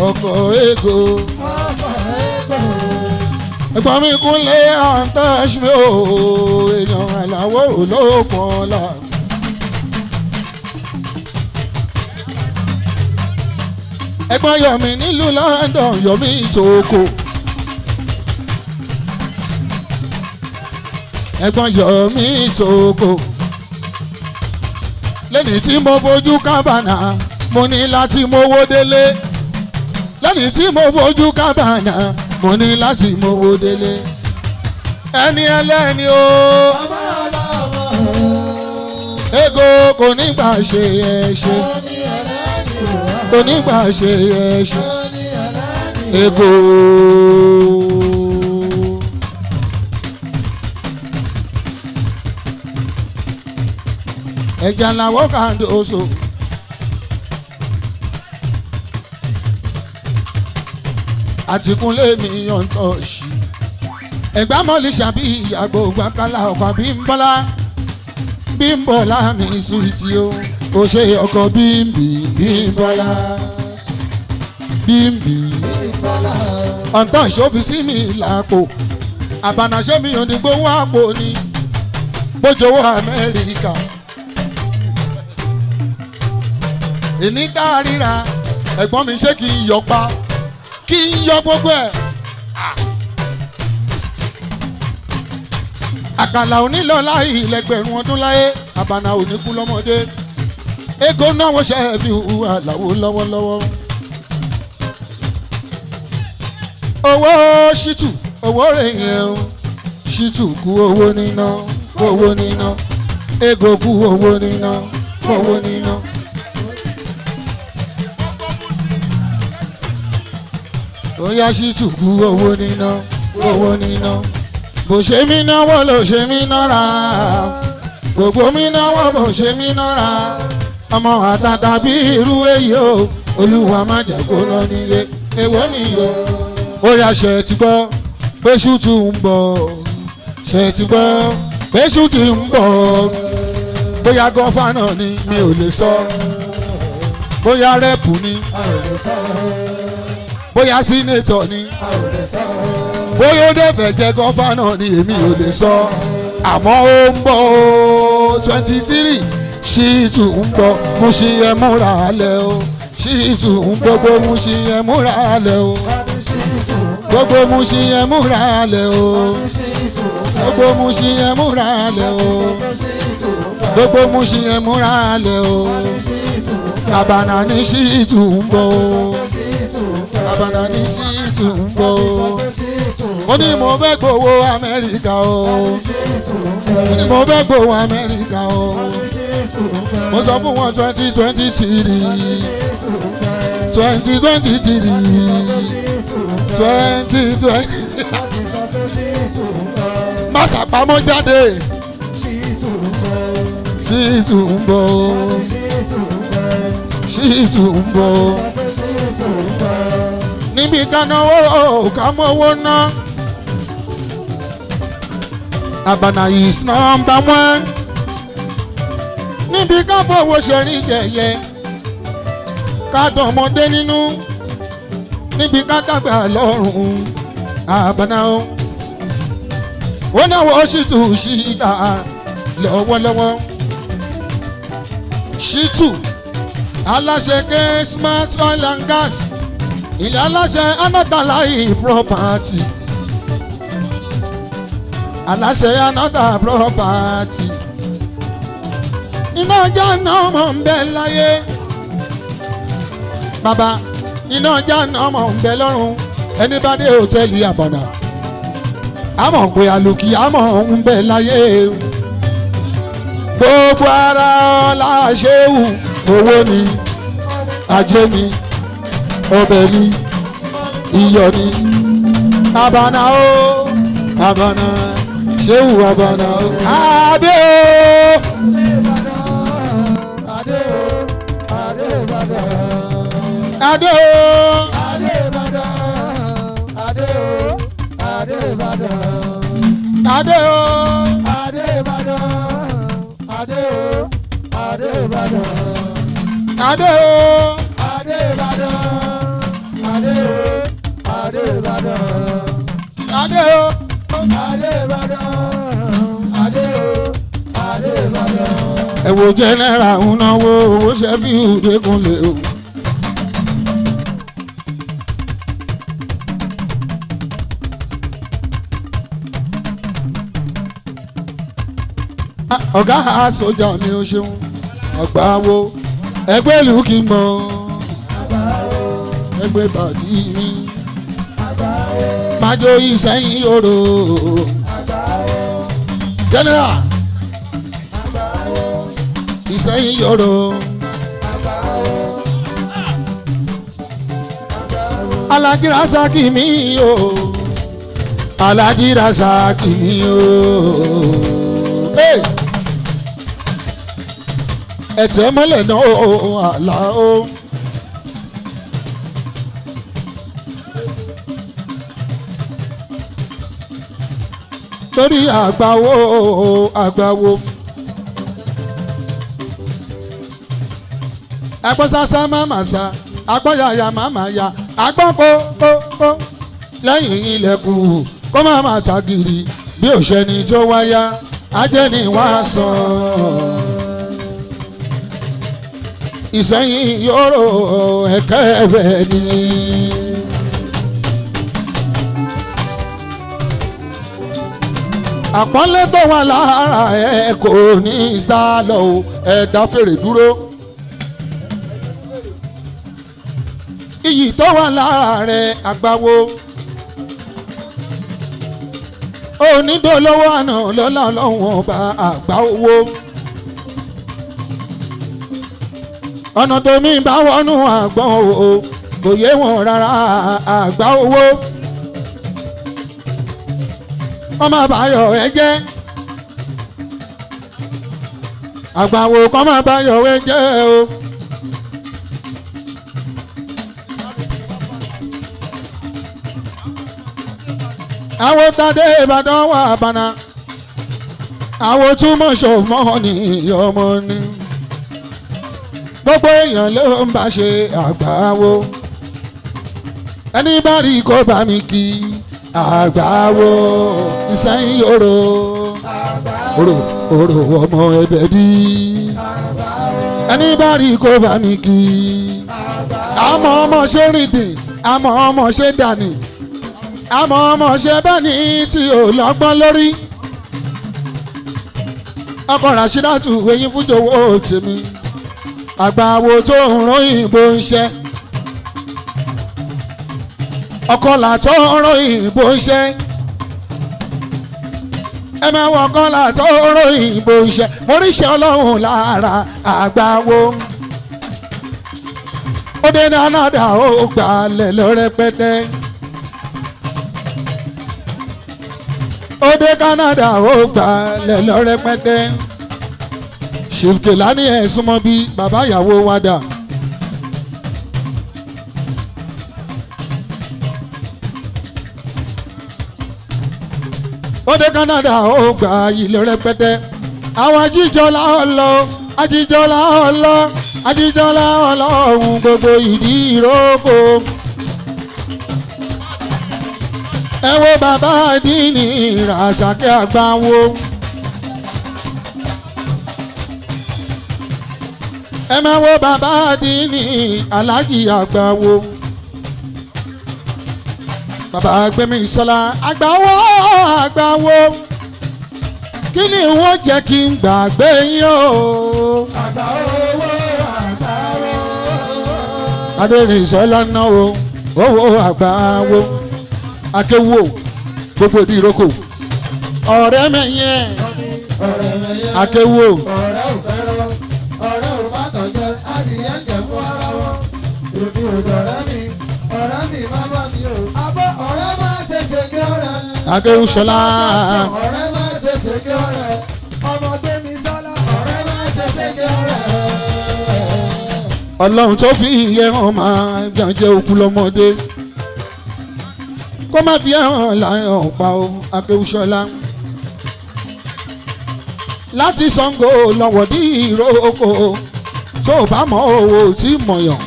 ọkọ̀ Èkó. ẹ̀gbọ́n mi Kúnlé àǹtẹ̀ṣ mi ò èèyàn àláwọ̀ olóògùn ọ̀la. ẹ̀gbọ́n Yọ̀mí nílùú London Yọ̀mí Ìtòkò. ẹ̀gbọ́n Yọ̀mí Ìtòkò. lẹ́ni tí mo fojú kábànà mo ní láti mówó délé. lẹ́ni tí mo fojú kábànà mo ní láti mówó délé. ẹni ẹlẹ́ni o. ọmọ ọlọ́mọ. ego kò ní gbà ṣe ẹ ṣe. ẹni ẹlẹ́ni o. kò ní gbà ṣe ẹ ṣe. ẹni ẹlẹ́ni o. ego. ẹja làwọn kan dòṣò. àtìkúnlé mi yọ̀ǹtọ̀ ṣì. ẹ̀gbá mọ́lì ṣàbí ìyàgbọ́ gbàkálà ọkọ̀ Bímbọ́lá. Bímbọ́lá mi sùtì o. kò ṣe ọkọ̀ bímbì Bímbọ́lá. bímbì. Bímbọ́lá. ọ̀ǹtọ̀ ìṣòfìsí mi làpò. àbànàṣẹ́ mi ò ní gbówó àpò ni. bójówó Amẹ́ríkà. ìní tá a ríra ẹ̀gbọ́n mi ṣé kí n yọ pa kí n yọ gbogbo ẹ̀. àkàlà onílọ láì lẹ́gbẹ̀rún ọdún láyé àbànà òní kú lọ́mọdé. ego náwó ṣe fi hùwà làwọ̀ lọ́wọ́lọ́wọ́. owó ṣìtù owó rẹ̀ yẹn o ṣìtù kú owó níná kú owó níná ego kú owó níná kú owó níná. Oya ṣìtù kú owó níná owó níná. bó ṣe mí náwó ló ṣe mí nára gbogbo mí náwó bó ṣe mí nára ọmọ àtàtà bí irú èyí o olúwa má jẹ́ kó lọ nílé èwo nìyó. Oya ṣe ti gbọ́ pé ṣùtù ń bọ̀ ṣe ti gbọ́ pé ṣùtù ń bọ̀ bóyá gọ́fànà ni mi ò lè sọ bóyá rẹ́pù ni bóyá sínétọ̀ ni bóyá ó dẹ̀ fẹ́ jẹ́ gọ́fànà ni èmi ò lè sọ àmọ́ ó ń bọ̀ ó 23 ṣìtù ń bọ̀ mo ṣì yẹ múra lẹ̀ o ṣìtù ń gbogbo mo ṣì yẹ múra lẹ̀ o gbogbo mo ṣì yẹ múra lẹ̀ o gbogbo mo ṣì yẹ múra lẹ̀ o gbogbo mo ṣì yẹ múra lẹ̀ o àbànà ní ṣìtù ń bọ̀ o àbànà ní ṣìtù ń bọ̀ o ó ní mo fẹ́ gbowó Amẹ́ríkà o ó ní mo fẹ́ gbowó Amẹ́ríkà o mo sọ fún wọn 2023 má ṣàpamọ́ jáde ṣìtù ń bọ̀ ṣìtù ń bọ̀ níbi ká náwó ká mọ́wó ná Àbànà is number 1 níbi ká fowó ṣe ní yẹ̀yẹ́ ká dán ọmọdé nínú níbi ká dàgbà lọ́rùn Àbànà o ó náwó ṣìtù ṣìtà lọ́wọ́lọ́wọ́ ṣìtù aláṣẹ ké smart oil and gas ilé aláṣẹ anátàláyì property aláṣẹ anátà property iná ọjà náà mọ̀ ń bẹ láyé bàbá iná ọjà náà mọ̀ ń bẹ lọ́rùn ẹni bá dé hòtẹ́ẹ̀lì Àbànà àmọ̀ pé àlùkì àmọ̀ ń bẹ láyé gbogbo ara ọlá ṣéwù owó ni ajé ni ọbẹ̀ ni iyọ̀ ni Àbànà o Àbànà ṣéwù Àbànà o adé o. Adé Ìbàdàn. Adé o. Adé Ìbàdàn. Adé o. Adé Ìbàdàn. Adé o. Adé Ìbàdàn. Adé o. Adé Ìbàdàn. Adé o. Adé Ìbàdàn. Adé o. Adé Ìbàdàn. Adé o. Adé Ìbàdàn. Adé o. Adé Ìbàdàn. Ẹ wo jẹ́nẹ́ra ń náwó owó ṣẹ́fí ìdẹ́kunlé o. Ọ̀gá sójà mi ò ṣeun àgbà wo ẹgbẹ́ ìlú kì í mọ ẹgbẹ́ bàdí mi májò ìsẹ́yìn òrò general Ìsẹ́yìn yòrò Alhaji Rasaki mi o Alhaji Rasaki mi o ẹ̀tẹ̀ mọ́lẹ̀ náà o àlá o. torí àgbáwo àgbáwo agbọ́sásá máma sá agbọ́yàyà máma ya agbọ́kó kó lẹ́yìn ilẹ̀kùn kó má má tagìrì bí òṣèlú tó wáyá ajẹ́ ni wàá sàn. Ìsẹ́yìn yòrò ẹ̀kẹ́ bẹ́ẹ̀ ni. Àpọ́nlé tó wà lára ẹ kò ní sálọ o ẹ̀dá fèrè dúró. Iyì tó wà lára rẹ àgbáwo. Onídòlówó àná lọ́lá ọlọ́run ọba àgbà owó. Ọ̀nà tó mi bá wọnú àgbọ̀n o kò yé wọn rárá àgbà owó. Ọmọ àbáyọ ẹ jẹ́ àgbàwò kọ́ máa báyọ ẹ jẹ́ o. Àwọn tàdé Ìbàdàn wà bànà àwọn túmọ̀ ṣòfò ní ọmọ ni. Gbogbo èèyàn ló ń bá ṣe àgbáwo ẹni bá rí kó bá mi kí àgbáwo Ìsẹ́yìn yòrò òrò ọmọ ẹbẹ dí ẹni bá rí kó bá mi kí àmọ́ ọmọ ṣe rìndìn àmọ́ ọmọ ṣe dànì àmọ́ ọmọ ṣe bẹ́ni tí ò lọ́gbọ́n lórí ọkọ Rashidatu eyín fújòwò tèmi àgbáwo tó ń ròyìn bó ń ṣe ọkọlà tó ń ròyìn bó ń ṣe ẹ máa wọ ọkọlà tó ń ròyìn bó ń ṣe moríṣẹ́ ọlọ́run lára àgbáwo ó dé Canada ó gbalẹ̀ lọ rẹpẹtẹ ó dé Canada ó gbalẹ̀ lọ rẹpẹtẹ. Chief Kelani ẹ̀ súnmọ́ bí bàbá ìyàwó wa dà. Ó dé Canada ó gba ilé rẹpẹtẹ. Àwọn ajíjọlá ọlọ ajíjọlá ọlọ ajíjọlá ọlọ́run gbogbo ìdí ìrókò. Ẹ wo bàbá àdínì Rasaki àgbáwo. Ẹ máa wo bàbá àdínì Alhaji àgbáwo. Bàbá Gbémi Sọlá àgbáwo àgbáwo. Kí ni wọ́n jẹ́ kí n gbàgbé yín o? Àgbáwo àgbáwo. Adérin Sọlá náwó owó àgbáwo. Akéwò gbogbo ìdí ìrókò. Ọ̀rẹ́ mẹ́yẹ. Akéwò. Ọ̀rẹ́ ò fẹ́ràn. Ọ̀rẹ́ ò fàtàn jẹ. Adìyẹ ń jẹ fún ara wọn. Èmi ò dọ̀rẹ́ mi. Ọ̀rẹ́ mi má bá mi o. Àbọ̀ ọ̀rẹ́ máa ṣe ṣèké ọ̀rẹ́. Akéwò Sọlá. Ọ̀rẹ́ máa ṣe ṣèké ọ̀rẹ́. Ọmọ Gbémi Sọlá. Ọ̀rẹ́ máa ṣe ṣèké ọ̀rẹ́. Ọlọ́run tó fi iye hàn máa jàǹjẹ́ òkú lọ́mọdé. Kó má fi hàn láyọ̀ pa o Akéwù Sọlá. Láti Ṣàngó lọ́wọ́ dí ìrókò tó bá mọ owó tí mọ̀yàn.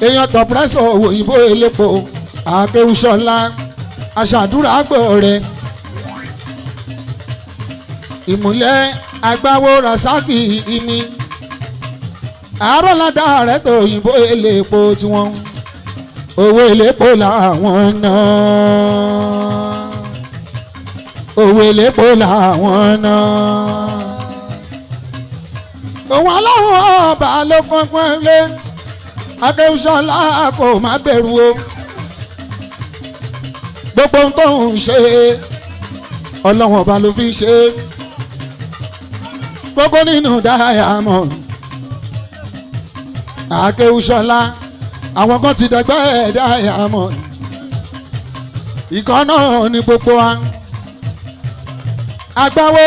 Èèyàn tọ̀ pẹ́sọ̀ òyìnbó elépo Akéwù Sọlá aṣàdúrà gbọ́ rẹ̀. Ìmùlẹ̀ àgbáwo Rasaki ìní. Àárọ̀ ládàá rẹ̀ tó òyìnbó elépo tiwọn. Owó elépo làwọn ná. Owó elépo làwọn ná. Òun aláwọ̀ ọba ló pọ́npọ́n lé. Akéwù Sọlá kò má bẹ̀rù o. Gbogbo ohun tó ń ṣe ọlọ́wọ́n ọba ló fi ṣe é gbogbo nínú Diamond Akéwúṣọlá àwọn kan ti dẹgbẹ́ Diamond ìkan náà ní gbogbo wa àgbáwo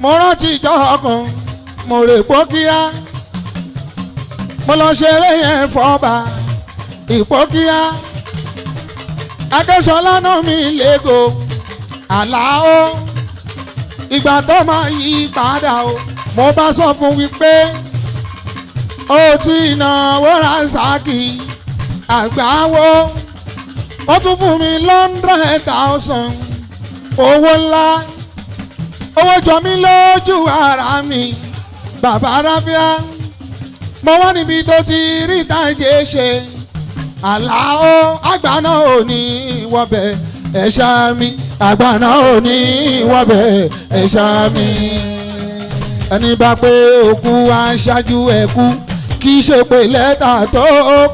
mo rántí ìjọ ọkàn mo rè pókíá mo lọ ṣeré yẹn fọba ìpókíá Akéwúṣọlá náà mi lẹ́gò àlàó ìgbà tó máa yí padà o mo bá sọ fún wípé ó ti náwó Rasaki àgbáwo ó tún fún mi 100,000 owó ńlá owó jọ mí lójú ara mi bàbá ráfíà mo wá níbi tó ti rí táìgé ṣe àlàó àgbà náà ò ní wọ́bẹ̀ ẹ̀ṣá mi àgbà náà ò ní wọ́bẹ̀ ẹ̀ṣá mi ẹni bá pé òkú aṣáájú ẹ̀kú kì í ṣe pé lẹ́tà tó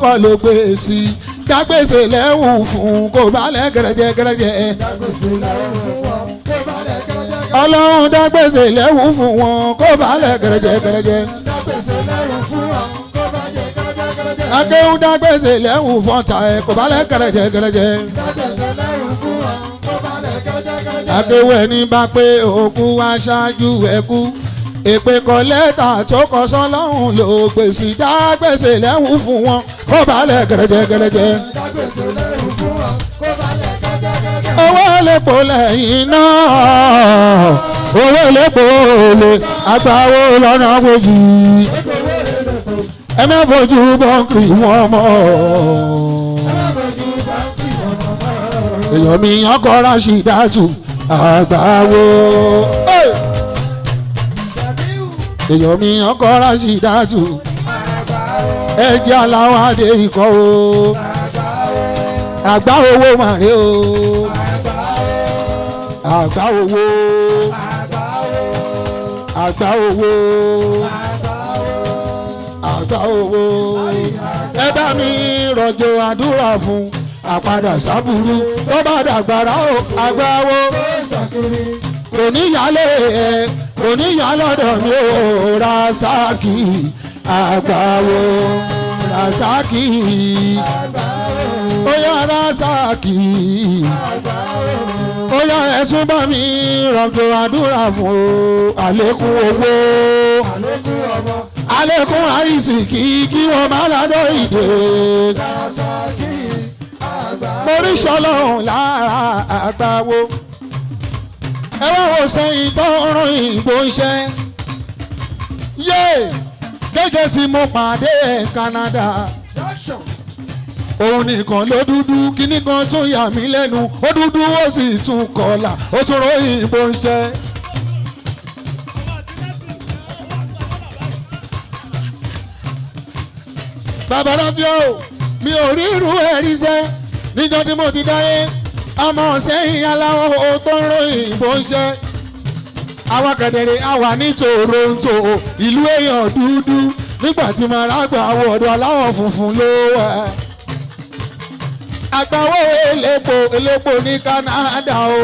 kọ ló gbé sí i dágbèsè lẹ́wù fún kò balẹ̀ gẹ̀rẹ́jẹ gẹ̀rẹ́jẹ. dágbèsè lẹ́wù fún wọn kò balẹ̀ gẹ̀rẹ́jẹ gẹ̀rẹ́jẹ. ọlọ́run dágbèsè lẹ́wù fún wọn kò balẹ̀ gẹ̀rẹ́jẹ gẹ̀rẹ́jẹ. dágbèsè lẹ́wù fún wọn kò balẹ̀ gẹ̀rẹ́jẹ gẹ̀rẹ́jẹ. Akéwú dágbèsè lẹ́wù fún ọ̀tá ẹ̀ kò balẹ̀ gẹ̀rẹ́jẹ gẹ̀rẹ́jẹ. dágbèsè lẹ́wù fún wọn kò balẹ̀ gẹ̀rẹ́jẹ gẹ̀rẹ́jẹ. Akéwú ẹni bá pé òkú aṣáájú ẹ̀kú èpè kọ lẹ́tà tó kọ sọ́lọ́hún ló gbèsè dágbèsè lẹ́wù fún wọn kó balẹ̀ gẹ̀rẹ́jẹ gẹ̀rẹ́jẹ. dágbèsè lẹ́wù fún wọn kó balẹ̀ gẹ̀rẹ́jẹ gẹ̀rẹ́jẹ. owó lẹ́pọ̀ lẹ́yìn náà owó lẹ́pọ̀ lè àgbáwo lọ́nà méjì ẹ má fojú bọ́ǹkì wọn mọ́. èèyàn mi ọkọ̀ Rashidatu àgbáwo. èèyàn mi ọkọ Rashidatu ẹjẹ aláwọ adé ikọ o àgbà owó màrí o àgbà owó àgbà owó àgbà owó ẹ bá mi rọ̀jò àdúrà fún àpadà sábúrú tó bá dàgbàrá o àgbà owó kò ní yálé ẹ kò ní yá lọ́dọ̀ mi ò Rasaki àgbáwo Rasaki ó yá Rasaki ó yá ẹ̀sùn bá mi rọ̀jò àdúrà fún àlékún owó àlékún àìsìkí kí wọ́n má ládọ́ ìdè mo rí sọlọ́hún lára àgbáwo ẹ wá wo sẹ́yìn tó rán ìbò iṣẹ́ yé gẹ́gẹ́ sí mo pàdé ẹ̀ Canada òun nìkan ló dúdú kíní kan tún yà mí lẹ́nu ó dúdú ó sì tún kọlà ó tún rán ìbò iṣẹ́. bàbá ráfíà mi ò rí irú ẹ̀ rí sẹ́ níjọ́ tí mo ti dáyé ọmọ sẹ́yìn aláwọ̀ tó ń ròyìn bó ń ṣe àwa kẹ̀dẹ̀rẹ̀ àwa ní Toronto ìlú èèyàn dúdú nígbà tí mo rágbà àwọn ọ̀dọ́ aláwọ̀ funfun ló wà. àgbàwọ̀ elépo ní Canada o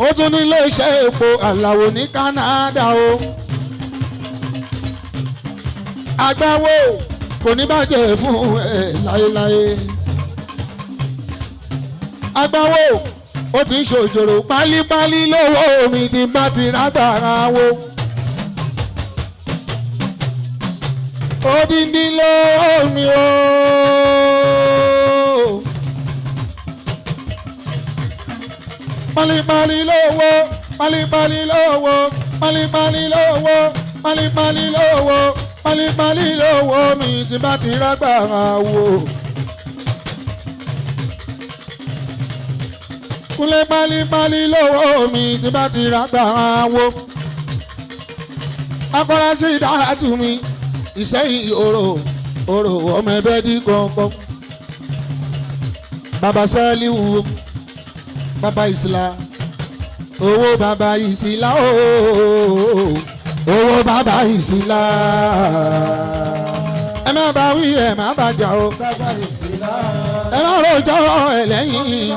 ó tún ní iléeṣẹ́ epo àlàwò ní Canada o. àgbàwọ̀ kò ní bàjẹ́ fún ẹ láéláé. àgbáwo ó ti ń ṣòjòrò pálípálí lówó mi ti bá ti rágbára wo. odindi lówó mi o. pálípálí lówó pálípálí lówó pálípálí lówó pálípálí lówó pálípálí lówó mi ti bá ti rágbára wo. kúnlé pálípálí lówó mi tí bá ti ra gbà wo. akọ́lá sí Rashidatu mi Ìṣẹ́yìn òrò ọmọ ẹbẹ́ dí kọ̀ọ̀kan. bàbá Sálíù bàbá Ìsìlá owó bàbá Ìsìlá owó bàbá Ìsìlá. ẹ má bá wí ẹ má bàjá o ẹ má rojọ́ ẹ lẹ́yìn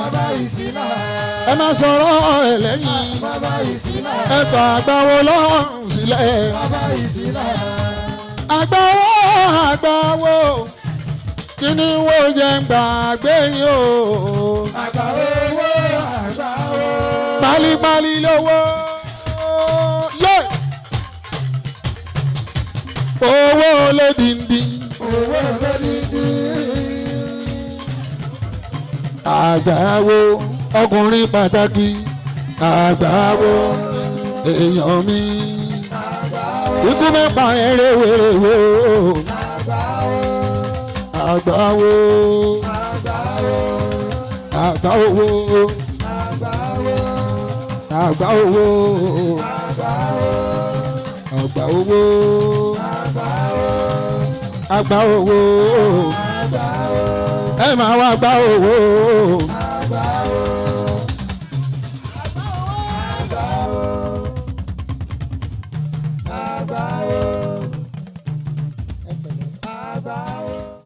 ẹ má sọ̀rọ̀ ẹ̀ lẹ́yìn bàbá ìsìlá. ẹ fà àgbáwo lọ́rùn sílẹ̀. bàbá ìsìlá. àgbáwo àgbáwo kí ni wo jẹ́ ń gbàgbé yín o. àgbáwo owó àgbáwo. pálípálí lówó yé owó lódìndí. owó lódìdí. àgbáwo ọkùnrin pàtàkì àgbáwo èèyàn mi àgbáwo. ikú mẹ́pa ẹ̀rẹ́ wèrèwé o. àgbáwo. àgbáwo àgbáwo. àgbáwo àgbáwo. àgbáwo àgbáwo. àgbáwo àgbáwo. àgbáwo àgbáwo. ẹ máa wá àgbáwo. àgbáwo. àgbáwo. àgbáwo.